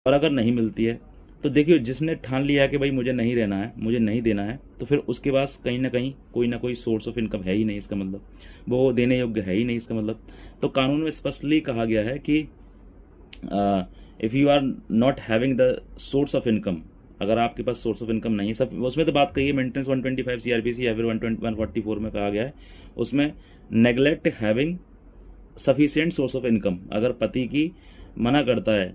और अगर नहीं मिलती है तो देखिए, जिसने ठान लिया है कि भाई मुझे नहीं रहना है, मुझे नहीं देना है, तो फिर उसके पास कहीं ना कोई सोर्स ऑफ इनकम है ही नहीं, इसका मतलब वो देने योग्य है ही नहीं, इसका मतलब। तो कानून में स्पष्टली कहा गया है कि if you are not having the source of income, अगर आपके पास सोर्स ऑफ इनकम नहीं है, सब उसमें तो बात कही है मेंटेनेंस 125 सीआरपीसी या फिर 144 में कहा गया है, उसमें neglect having sufficient source of income, अगर पति की मना करता है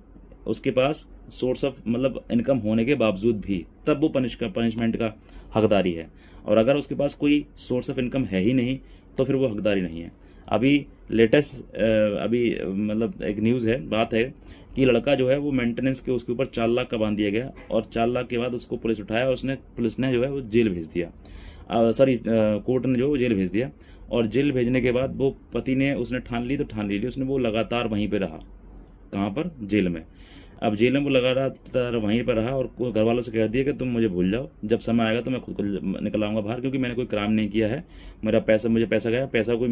उसके पास सोर्स ऑफ मतलब इनकम होने के बावजूद भी, तब वो पनिशमेंट का हकदारी है। और अगर उसके पास कोई सोर्स ऑफ इनकम है ही नहीं तो फिर वो हकदारी नहीं है। अभी लेटेस्ट अभी मतलब एक न्यूज़ है, बात है कि लड़का जो है वो मेंटेनेंस के उसके ऊपर 4 लाख का बांध दिया गया, और 4 लाख के बाद उसको पुलिस उठाया और पुलिस ने जो है वो जेल भेज दिया, सॉरी कोर्ट ने जो वो जेल भेज दिया। और जेल भेजने के बाद वो पति ने उसने ठान ली, उसने वो लगातार वहीं पे रहा। कहाँ पर? जेल में। अब जेल में वो लगातार वहीं पर रहा और घर वालों से कह दिया कि तुम मुझे भूल जाओ, जब समय आएगा तो मैं खुद को निकल आऊँगा बाहर, क्योंकि मैंने कोई क्राइम नहीं किया है, मुझे पैसा गया, पैसा कोई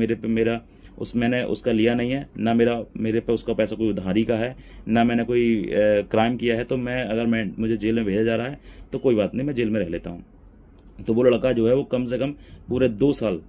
मैंने उसका लिया नहीं है, ना मेरे पे उसका पैसा कोई उधारी का है, ना मैंने कोई क्राइम किया है। तो मुझे जेल में भेजा जा रहा है तो कोई बात नहीं, मैं जेल में रह लेता हूँ। तो वो लड़का जो है वो कम से कम पूरे 2 साल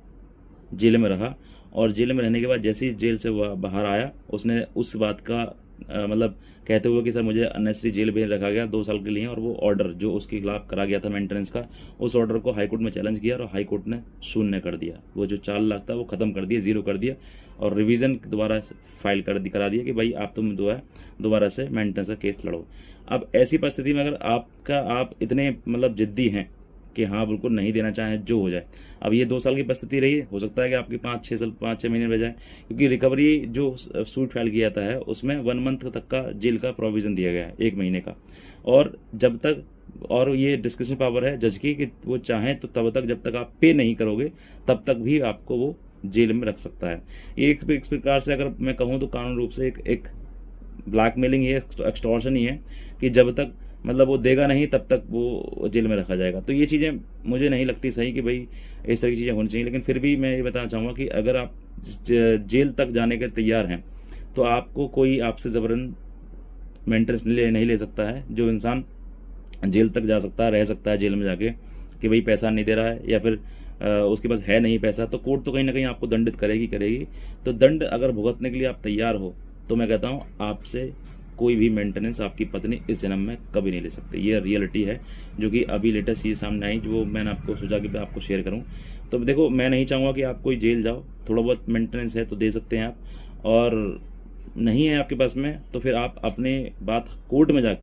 जेल में रहा, और जेल में रहने के बाद जैसे ही जेल से वह बाहर आया, उसने उस बात का मतलब कहते हुए कि सर मुझे अननेसरी जेल भेज रखा गया 2 साल के लिए, और वो ऑर्डर जो उसके खिलाफ करा गया था मेंटेनेंस का, उस ऑर्डर को हाई कोर्ट में चैलेंज किया और हाई कोर्ट ने शून्य कर दिया। वो जो 4 लाख था वो ख़त्म कर दिया, ज़ीरो कर दिया, और रिवीजन दोबारा फाइल करा दिया कि भाई तुम दोबारा से मेंटेनेंस का केस लड़ो। अब ऐसी परिस्थिति में अगर आप इतने मतलब जिद्दी हैं कि हाँ बिल्कुल नहीं देना चाहें, जो हो जाए। अब ये 2 साल की परिस्थिति रही, हो सकता है कि आपकी 5-6 महीने रह जाए, क्योंकि रिकवरी जो सूट फाइल किया जाता है उसमें 1 मंथ तक का जेल का प्रोविज़न दिया गया है, 1 महीने का। और जब तक, और ये डिस्क्रिप्शन पावर है जज की कि वो चाहें तो तब तक, जब तक आप पे नहीं करोगे तब तक भी आपको वो जेल में रख सकता है। ये एक प्रकार से अगर मैं कहूँ तो कानून रूप से एक ब्लैकमेलिंग ही है, एक्सटॉर्शन ही है, कि जब तक मतलब वो देगा नहीं तब तक वो जेल में रखा जाएगा। तो ये चीज़ें मुझे नहीं लगती सही कि भाई इस तरह की चीज़ें होनी चाहिए। लेकिन फिर भी मैं ये बताना चाहूँगा कि अगर आप जेल तक जाने के तैयार हैं तो आपको कोई आपसे ज़बरन मेंटेनेंस नहीं ले सकता है। जो इंसान जेल तक जा सकता है, रह सकता है जेल में जाके, कि भाई पैसा नहीं दे रहा है या फिर उसके पास है नहीं पैसा, तो कोर्ट तो कहीं ना कहीं आपको दंडित करेगी। तो दंड अगर भुगतने के लिए आप तैयार हो तो मैं कहता हूँ आपसे कोई भी मेंटेनेंस आपकी पत्नी इस जन्म में कभी नहीं ले सकती। ये रियलिटी है जो कि अभी लेटेस्ट ये सामने आई, जो मैंने आपको सोचा कि मैं आपको शेयर करूं। तो देखो, मैं नहीं चाहूँगा कि आप कोई जेल जाओ, थोड़ा बहुत मेंटेनेंस है तो दे सकते हैं आप, और नहीं है आपके पास में तो फिर आप अपने बात कोर्ट में जा